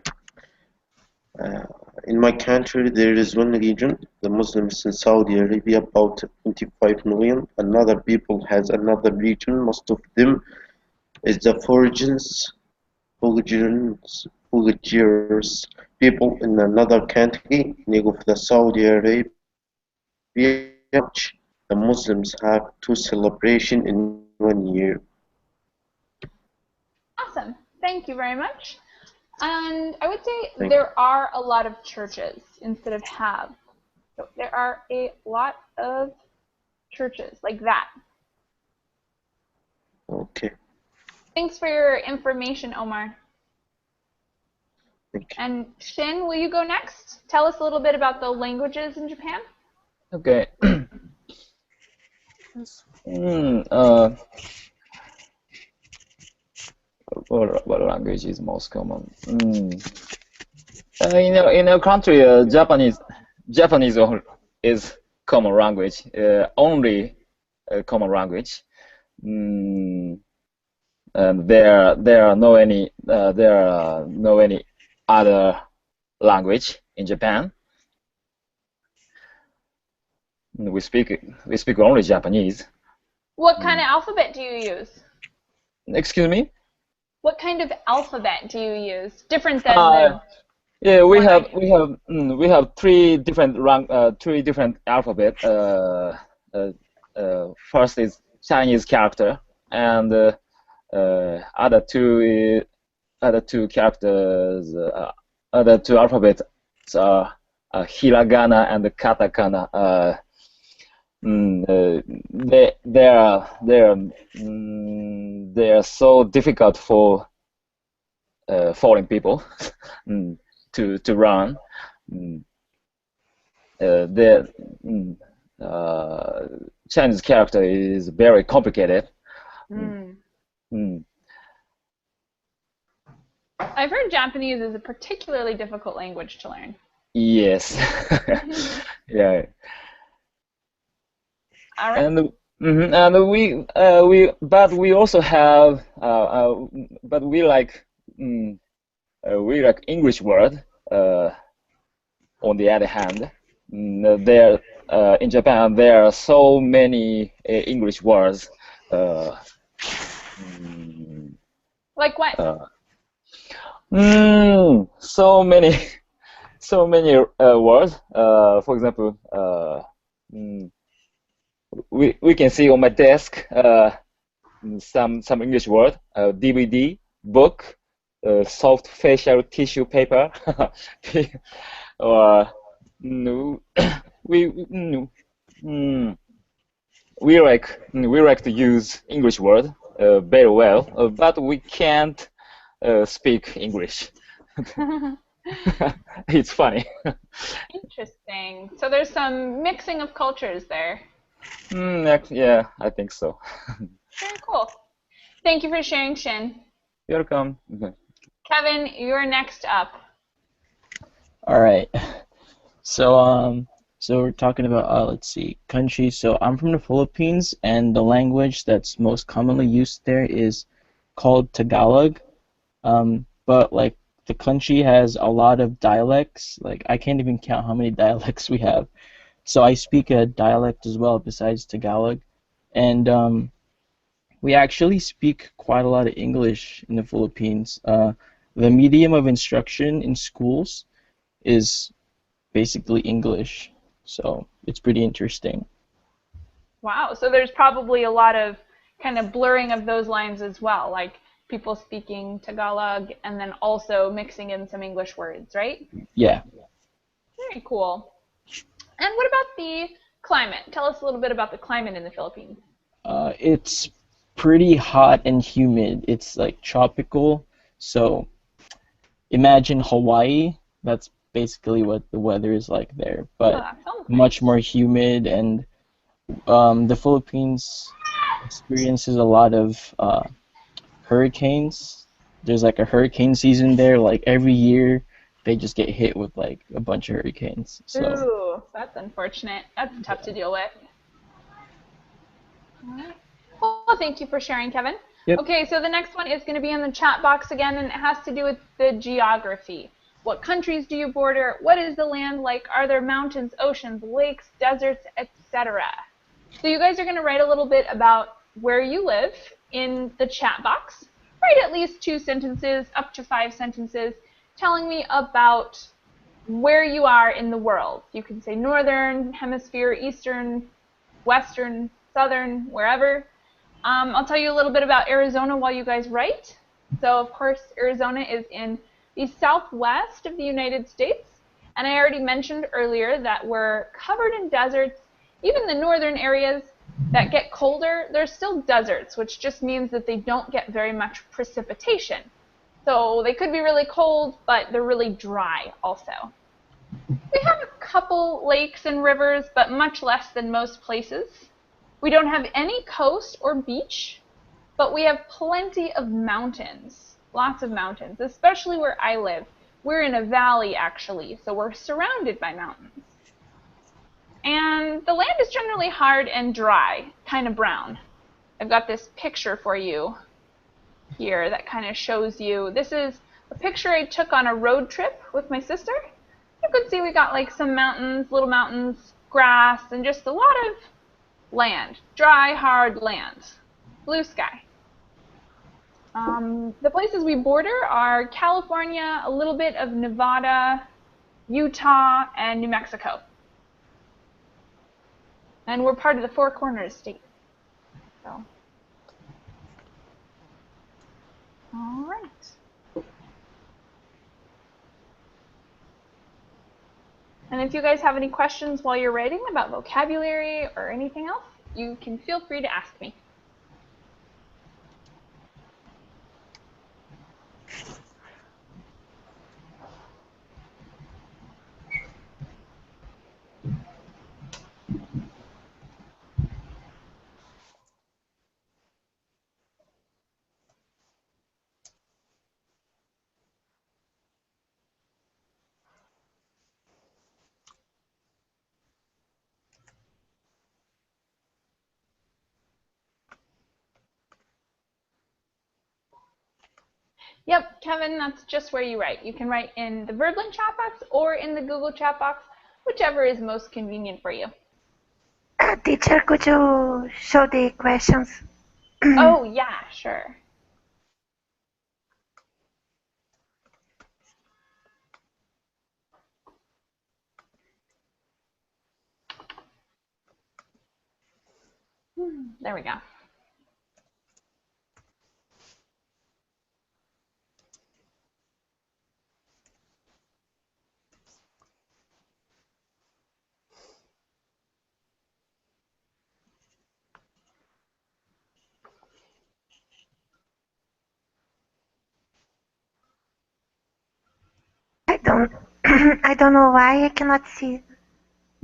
[SPEAKER 3] In my country, there is one region, the Muslims in Saudi Arabia, about 25 million. Another people has another region. Most of them is the foreigners, people in another country. Name of the Saudi Arabia, March. The Muslims have two celebration in 1 year.
[SPEAKER 1] Awesome. Thank you very much. And I would say
[SPEAKER 3] Thank
[SPEAKER 1] there are a lot of churches instead of have. So there are a lot of churches like that.
[SPEAKER 3] Okay,
[SPEAKER 1] Thanks for your information, Omar.
[SPEAKER 3] thank you.
[SPEAKER 1] And Shin, will you go next? Tell us a little bit about the languages in Japan.
[SPEAKER 4] Okay. Mm, what language is most common? In our country, Japanese is common language, only common language. And there are no any other language in Japan. We speak only Japanese.
[SPEAKER 1] What kind of alphabet do you use?
[SPEAKER 4] Excuse me?
[SPEAKER 1] What kind of alphabet do you use? Different than the
[SPEAKER 4] Yeah, we
[SPEAKER 1] one
[SPEAKER 4] have
[SPEAKER 1] I-
[SPEAKER 4] three different alphabet. First is Chinese character, and other two characters, other two alphabets are hiragana and katakana. They are so difficult for foreign people to learn. Chinese character is very complicated.
[SPEAKER 1] I've heard Japanese is a particularly difficult language to learn.
[SPEAKER 4] Yes. Yeah.
[SPEAKER 1] All right.
[SPEAKER 4] And but we also have but we like English word. On the other hand, there in Japan there are so many English words.
[SPEAKER 1] Like what?
[SPEAKER 4] So many words. For example, we can see on my desk some English word, DVD, book, soft facial tissue paper, or we like to use English word very well, but we can't speak English. It's funny.
[SPEAKER 1] Interesting. So there's some mixing of cultures there.
[SPEAKER 4] Yeah, I think so.
[SPEAKER 1] Very cool. Thank you for sharing, Shin.
[SPEAKER 4] You're welcome.
[SPEAKER 1] Kevin, you're next up.
[SPEAKER 9] All right. So we're talking about let's see, countries. So I'm from the Philippines, and the language that's most commonly used there is called Tagalog. But like the country has a lot of dialects. Like I can't even count how many dialects we have. So I speak a dialect as well besides Tagalog, and we actually speak quite a lot of English in the Philippines. The medium of instruction in schools is basically English, so it's pretty interesting.
[SPEAKER 1] Wow. So there's probably a lot of kind of blurring of those lines as well, like people speaking Tagalog and then also mixing in some English words, right?
[SPEAKER 9] Yeah.
[SPEAKER 1] Very cool. And what about the climate? Tell us a little bit about the climate in the Philippines.
[SPEAKER 9] It's pretty hot and humid. It's like tropical, so imagine Hawaii. That's basically what the weather is like there, but much more humid, and the Philippines experiences a lot of hurricanes. There's like a hurricane season there, like every year they just get hit with like a bunch of hurricanes. So
[SPEAKER 1] Ooh, that's unfortunate. That's tough to deal with. All right. Well, thank you for sharing, Kevin.
[SPEAKER 9] Yep.
[SPEAKER 1] Okay, so the next one is going to be in the chat box again, and it has to do with the geography. What countries do you border? What is the land like? Are there mountains, oceans, lakes, deserts, etc.? So you guys are going to write a little bit about where you live in the chat box. Write at least 2 sentences, up to 5 sentences, telling me about where you are in the world. You can say northern hemisphere, eastern, western, southern, wherever. I'll tell you a little bit about Arizona while you guys write. So, of course, Arizona is in the southwest of the United States. And I already mentioned earlier that we're covered in deserts. Even the northern areas that get colder, they're still deserts, which just means that they don't get very much precipitation. So they could be really cold, but they're really dry also. We have a couple lakes and rivers, but much less than most places. We don't have any coast or beach, but we have plenty of mountains, lots of mountains, especially where I live. We're in a valley, actually, so we're surrounded by mountains. And the land is generally hard and dry, kind of brown. I've got this picture for you here that kind of shows you. This is a picture I took on a road trip with my sister. You can see we got like some mountains, little mountains, grass, and just a lot of land. Dry, hard land. Blue sky. The places we border are California, a little bit of Nevada, Utah, and New Mexico. And we're part of the Four Corners state. So. All right. And if you guys have any questions while you're writing about vocabulary or anything else, you can feel free to ask me. Yep, Kevin, that's just where you write. You can write in the Verbling chat box or in the Google chat box, whichever is most convenient for you.
[SPEAKER 6] Teacher, could you show the questions?
[SPEAKER 1] Oh, yeah, sure. There we go.
[SPEAKER 6] I don't know why I cannot see.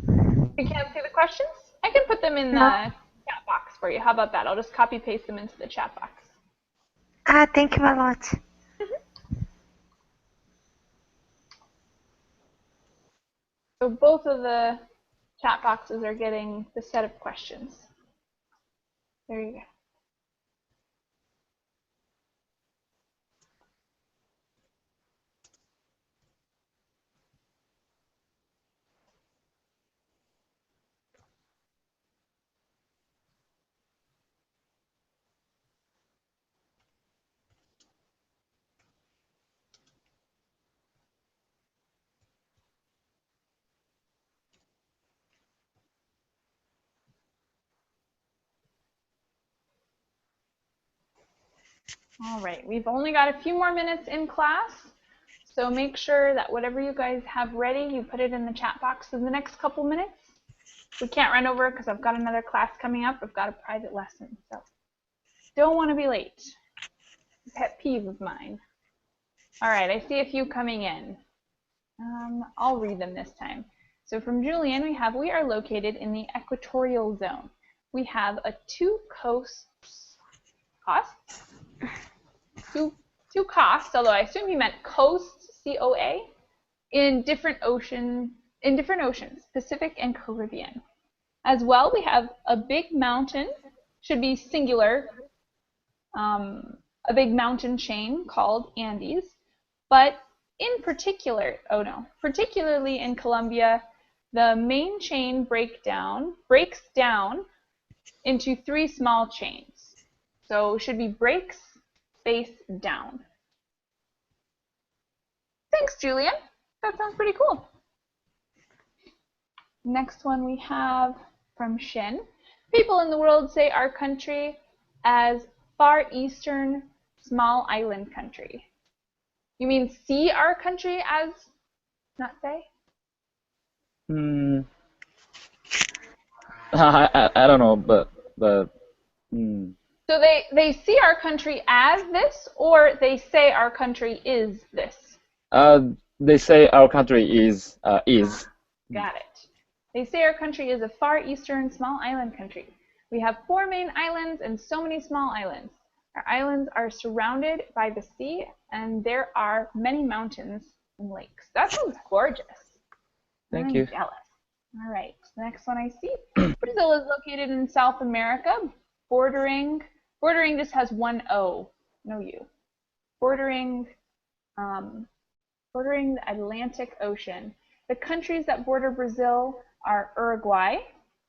[SPEAKER 1] You can't see the questions? I can put them in the chat box for you. How about that? I'll just copy paste them into the chat box.
[SPEAKER 6] Thank you a lot.
[SPEAKER 1] So both of the chat boxes are getting the set of questions. There you go. All right, we've only got a few more minutes in class, so make sure that whatever you guys have ready, you put it in the chat box in the next couple minutes. We can't run over because I've got another class coming up. I've got a private lesson, so don't want to be late. Pet peeve of mine. All right, I see a few coming in. I'll read them this time. So from Julian, we are located in the equatorial zone. We have a two coasts, although I assume he meant coasts, C-O-A, in different oceans, Pacific and Caribbean. As well, we have a big mountain, should be singular, a big mountain chain called Andes, but in particular, particularly in Colombia, the main chain breaks down into 3 small chains. So it should be breaks, space, down. Thanks, Julian. That sounds pretty cool. Next one we have from Shin. People in the world say our country as Far Eastern Small Island Country. You mean see our country as, not say?
[SPEAKER 4] I don't know, but
[SPEAKER 1] So they see our country as this, or they say our country is this?
[SPEAKER 4] They say our country is.
[SPEAKER 1] Got it. They say our country is a Far Eastern Small Island Country. We have 4 main islands and so many small islands. Our islands are surrounded by the sea, and there are many mountains and lakes. That sounds gorgeous.
[SPEAKER 4] Thank you.
[SPEAKER 1] I'm jealous. All right, the next one I see. Brazil is located in South America, bordering just has 1 O, no U. Bordering the Atlantic Ocean. The countries that border Brazil are Uruguay.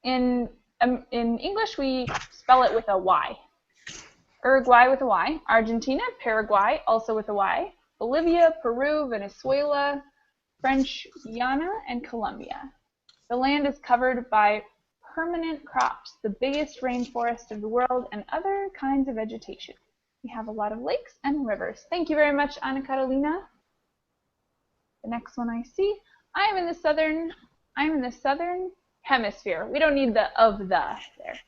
[SPEAKER 1] In English, we spell it with a Y. Uruguay with a Y. Argentina, Paraguay, also with a Y. Bolivia, Peru, Venezuela, French Guiana, and Colombia. The land is covered by permanent crops, the biggest rainforest of the world, and other kinds of vegetation. We have a lot of lakes and rivers. Thank you very much, Ana Carolina. The next one I see. I am in the southern hemisphere. We don't need the of the there.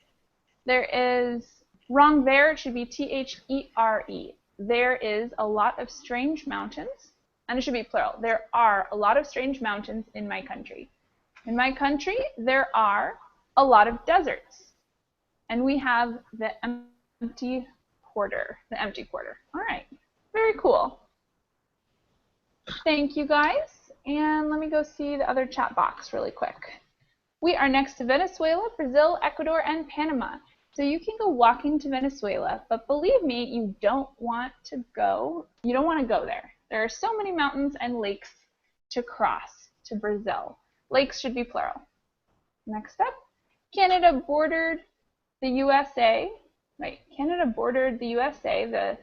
[SPEAKER 1] There is wrong there. It should be THERE. There is a lot of strange mountains, and it should be plural. There are a lot of strange mountains in my country. In my country, there are a lot of deserts, and we have the empty quarter. All right, very cool. Thank you, guys. And let me go see the other chat box really quick. We are next to Venezuela, Brazil, Ecuador, and Panama. So you can go walking to Venezuela, but believe me, you don't want to go there. There are so many mountains and lakes to cross to Brazil. Lakes should be plural. Next up, Canada bordered the USA, the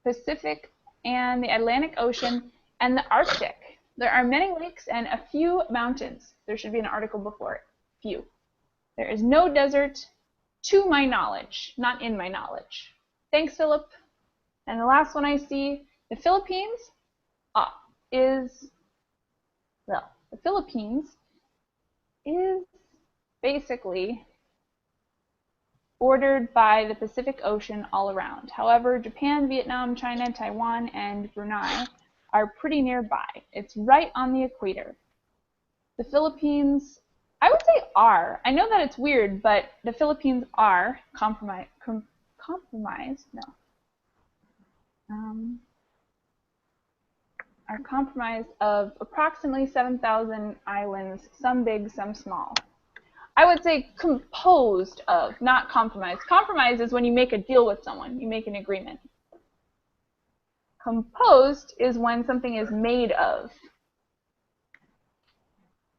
[SPEAKER 1] Pacific and the Atlantic Ocean, and the Arctic. There are many lakes and a few mountains. There should be an article before it. Few. There is no desert to my knowledge, not in my knowledge. Thanks, Philip. And the last one I see, the Philippines is basically bordered by the Pacific Ocean all around. However, Japan, Vietnam, China, Taiwan, and Brunei are pretty nearby. It's right on the equator. The Philippines, I would say are. I know that it's weird, but the Philippines are are comprised of approximately 7,000 islands, some big, some small. I would say composed of, not compromised. Compromise is when you make a deal with someone, you make an agreement. Composed is when something is made of.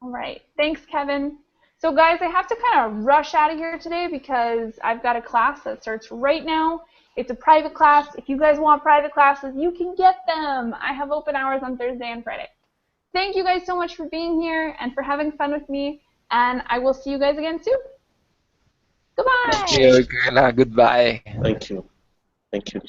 [SPEAKER 1] All right, thanks, Kevin. So guys, I have to kind of rush out of here today because I've got a class that starts right now. It's a private class. If you guys want private classes, you can get them. I have open hours on Thursday and Friday. Thank you guys so much for being here and for having fun with me, and I will see you guys again soon. Goodbye.
[SPEAKER 2] Thank you, Kayla. Goodbye.
[SPEAKER 3] Thank you. Thank you.